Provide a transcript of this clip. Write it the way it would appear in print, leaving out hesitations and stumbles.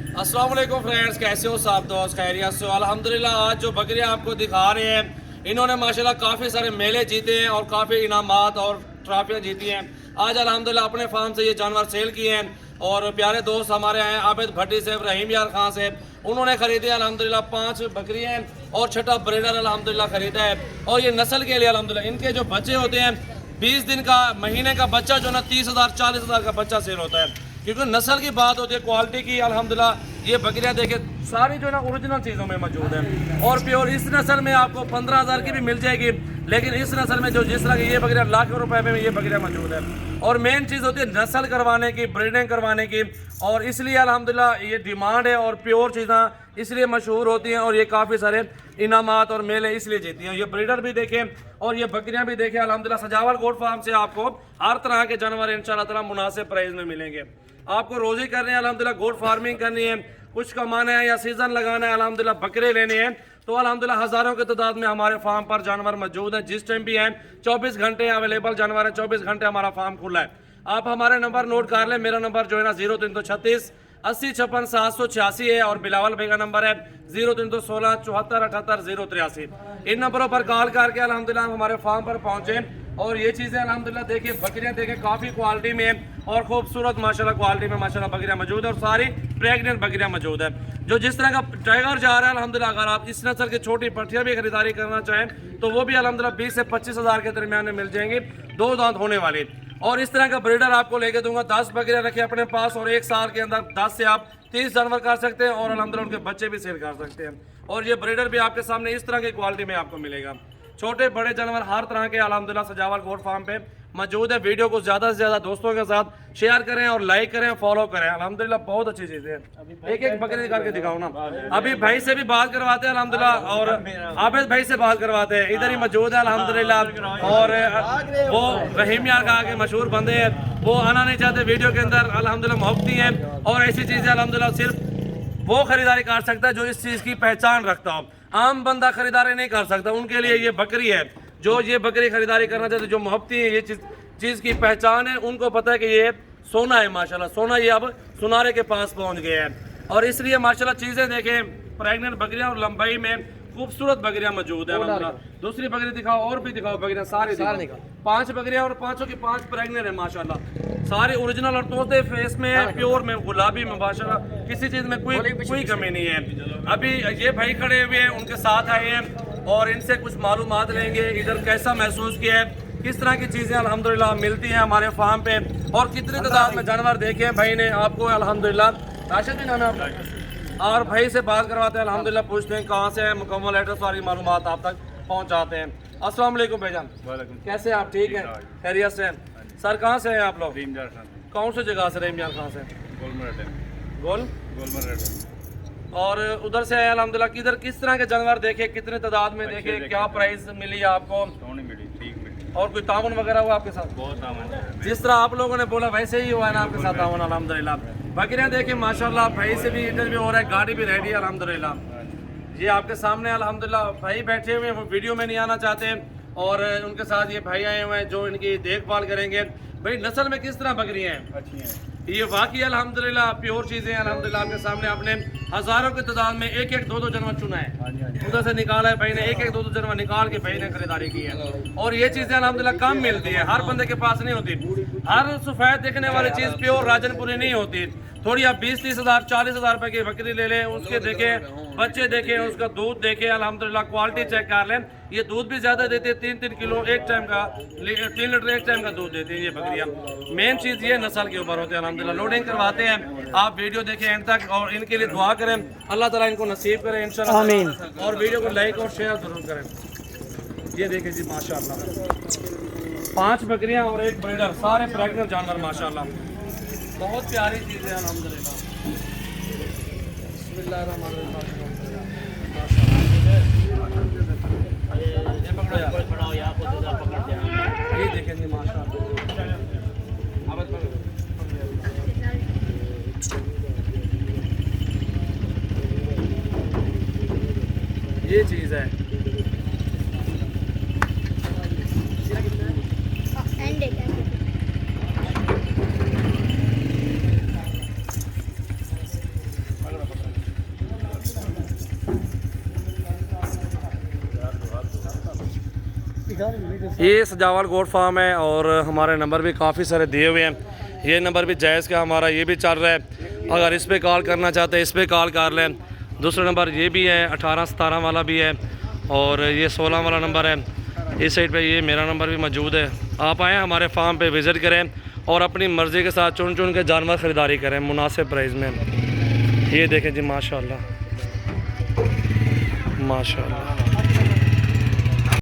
अस्सलाम वालेकुम फ्रेंड्स, कैसे हो सब दोस्त? खैरियत से हो? अल्हम्दुलिल्लाह। आज जो बकरियां आपको दिखा रहे हैं, इन्होंने माशाल्लाह काफ़ी सारे मेले जीते हैं और काफ़ी इनामात और ट्रॉफियां जीती हैं। आज अल्हम्दुलिल्लाह अपने फार्म से ये जानवर सेल किए हैं और प्यारे दोस्त हमारे हैं आबिद भट्टी से, रहीम यार खान से, उन्होंने खरीदे अल्हम्दुलिल्लाह 5 बकरियां हैं और छठा ब्रीडर अल्हम्दुलिल्लाह खरीदा है। और ये नस्ल के लिए अल्हम्दुलिल्लाह इनके जो बच्चे होते हैं 20 दिन का, महीने का बच्चा जो ना 30,000 40,000 का बच्चा सेल होता है, क्योंकि नस्ल की बात होती है, क्वालिटी की। अल्हम्दुलिल्लाह ये बकरियां देखे सारी जो ना ओरिजिनल चीज़ों में मौजूद है और प्योर। इस नस्ल में आपको 15,000 की भी मिल जाएगी, लेकिन इस नस्ल में जो जिस तरह की ये बकरियां लाखों रुपए में ये बकरियां मौजूद है। और मेन चीज़ होती है नस्ल करवाने की, ब्रीडिंग करवाने की, और इसलिए अल्हम्दुलिल्लाह ये डिमांड है और प्योर चीज़ें इसलिए मशहूर होती हैं और ये काफ़ी सारे इनामात और मेले इसलिए जीती हैं। ये ब्रीडर भी देखें और ये बकरियां भी देखें। अल्हम्दुलिल्लाह सजावल गोट फार्म से आपको हर तरह के जानवर इंशाल्लाह ताला मुनासिब प्राइस में मिलेंगे। आपको रोजी करनी है अल्हम्दुलिल्लाह, गोट फार्मिंग करनी है, कुछ कमाना है या सीजन लगाना है, अल्हम्दुलिल्लाह बकरे लेने हैं, तो अल्हम्दुलिल्लाह हज़ारों की तादाद में हमारे फार्म पर जानवर मौजूद है। जिस टाइम भी हैं 24 घंटे अवेलेबल जानवर है, 24 घंटे हमारा फार्म खुला है। आप हमारे नंबर नोट कर लें। मेरा नंबर जो है ना 0336 80 56 786 है और बिलावल भाई का नंबर है 0316 74 78 083। इन नंबरों पर कॉल करके अल्हम्दुलिल्लाह हमारे फार्म पर पहुंचे और ये चीज़ें अल्हम्दुलिल्लाह देखिए, बकरियां देखें काफ़ी क्वालिटी में और खूबसूरत माशाल्लाह क्वालिटी में माशाल्लाह बकरियां मौजूद है और सारी प्रेग्नेंट बकरियां मौजूद है। जो जिस तरह का टाइगर जा रहा है अल्हम्दुलिल्लाह, अगर आप इस नस्ल की छोटी पट्टियां भी खरीदारी करना चाहें तो वो भी अल्हम्दुलिल्लाह 20 से 25,000 के दरमियान में मिल जाएंगी, 2 दांत होने वाली। और इस तरह का ब्रीडर आपको लेके दूंगा। 10 बकरियां रखे अपने पास और 1 साल के अंदर 10 से आप 30 जानवर कर सकते हैं और अल्हम्दुलिल्लाह उनके बच्चे भी सेल कर सकते हैं। और ये ब्रीडर भी आपके सामने इस तरह की क्वालिटी में आपको मिलेगा। छोटे बड़े जानवर हर तरह के अल्हम्दुलिल्लाह सजावल गोट फार्म पे मौजूद है। वीडियो को ज़्यादा से ज़्यादा दोस्तों के साथ शेयर करें और लाइक करें, फॉलो करें। अल्हम्दुलिल्लाह बहुत अच्छी चीज़ें हैं। एक एक बकरी करके दिखाओ ना। अभी भाई से भी बात करवाते हैं अल्हम्दुलिल्लाह और आबिद भाई से बात करवाते हैं, इधर ही मौजूद है अल्हम्दुलिल्लाह। और वो रहीम यार का आगे मशहूर बंदे हैं, वो आना नहीं चाहते वीडियो के अंदर, अल्हम्दुलिल्लाह मोहब्बती हैं और ऐसी चीज़ें अल्हम्दुलिल्लाह सिर्फ वो खरीदारी कर सकता है जो इस चीज़ की पहचान रखता हो। आम बंदा खरीदारी नहीं कर सकता, उनके लिए ये बकरी है। जो ये बकरी खरीदारी करना चाहते, जो मोहब्बती है, ये चीज़ की पहचान है, उनको पता है कि ये सोना है माशाल्लाह। सोना ये अब सुनारे के पास पहुंच गया है और इसलिए माशाल्लाह चीज़ें देखें, प्रेग्नेंट बकरियां और लंबाई में खूबसूरत बकरियां मौजूद है अल्हम्दुलिल्लाह। दूसरी बकरी दिखाओ और भी दिखाओ बकरियां, सारी 5 बकरियां और 5 की 5 प्रेग्नेंट है माशाल्लाह। सारी ओरिजिनल और तोते फेस में है, प्योर में, गुलाबी में माशाल्लाह, किसी चीज़ में कोई कमी नहीं है। अभी ये भाई खड़े हुए हैं, उनके साथ आए हैं और इनसे कुछ मालूमात लेंगे, इधर कैसा महसूस किया है, किस तरह की चीज़ें अल्हम्दुलिल्लाह मिलती हैं हमारे फार्म पे और कितनी तादाद में जानवर देखे हैं भाई ने आपको अल्हम्दुलिल्लाह। राशिद भी नाम है आपका। और भाई से बात करवाते हैं अल्हम्दुलिल्लाह, पूछते हैं कहाँ से है, मुकम्मल एड्रेस, सारी मालूमात आप तक पहुँचाते हैं। अस्सलाम वालेकुम भाईजान, कैसे आप? ठीक है, खैरियत से हैं सर? कहाँ से हैं आप लोग? कौन सी जगह से? रहीम यार खान से। गोल और उधर से है अल्हम्दुलिल्लाह। किधर किस तरह के जानवर देखे, कितने तादाद में देखे, क्या प्राइस मिली आपको और कोई तावन वगैरह हुआ आपके साथ? बहुत तावन, जिस तरह आप लोगों ने बोला वैसे ही हुआ है ना आपके साथ तावन अल्हम्दुलिल्लाह। बकरियां देखें माशाल्लाह, भाई से भी इंटरव्यू हो रहा है, गाड़ी भी रेडी है अल्हम्दुलिल्लाह। ये आपके सामने अल्हम्दुलिल्लाह भाई बैठे हुए हैं, वो वीडियो में नहीं आना चाहते और उनके साथ ये भाई आए हुए हैं जो इनकी देखभाल करेंगे। भाई नस्ल में किस तरह बकरियां हैं? अच्छी हैं ये वाकई अल्हम्दुलिल्लाह, प्योर चीज़ें अल्हम्दुलिल्लाह। आपके सामने आपने हज़ारों की तादाद में एक एक 2 जानवर चुना है, उधर से निकाला है भाई ने, एक एक 2 जानवर निकाल के भाई ने खरीदारी की है। और ये चीज़ें अल्हम्दुलिल्लाह कम मिलती है, हर बंदे के पास नहीं होती। हर सफ़ेद देखने वाली चीज़ प्योर राजनपुरी नहीं होती। थोड़ी आप 20-30 हज़ार 40 हज़ार रुपए की बकरी ले लें, उसके देखें बच्चे देखें, उसका दूध देखें, अल्हम्दुलिल्लाह क्वालिटी चेक कर लें। ये दूध भी ज़्यादा देते हैं, 3-3 किलो एक टाइम का, 3 लीटर एक टाइम का दूध देते हैं ये बकरियाँ। मेन चीज़ ये नस्ल के ऊपर होते हैं अल्हम्दुलिल्लाह। लोडिंग करवाते हैं, आप वीडियो देखें एंड तक और इनके लिए दुआ करें, अल्लाह ताला इनको नसीब करें इंशाल्लाह, आमीन। और वीडियो को लाइक और शेयर जरूर करें। ये देखें जी माशाल्लाह, 5 बकरियाँ और 1 ब्रीडर, सारे प्रेग्नेंट जानवर माशाल्लाह, बहुत प्यारी चीज़ है अल्हम्दुलिल्लाह। ये देखें जी माशाल्लाह, ये चीज़ है। ये सजावल गोट फार्म है और हमारे नंबर भी काफ़ी सारे दिए हुए हैं। ये नंबर भी जायज़ का हमारा ये भी चल रहा है, अगर इस पर कॉल करना चाहते हैं इस पर कॉल कर लें। दूसरा नंबर ये भी है 18-17 वाला भी है और ये 16 वाला नंबर है। इस साइड पे ये मेरा नंबर भी मौजूद है। आप आएँ हमारे फार्म पे विज़िट करें और अपनी मर्ज़ी के साथ चुन चुन के जानवर ख़रीदारी करें मुनासिब प्राइस में। ये देखें जी माशाल्लाह माशाल्लाह।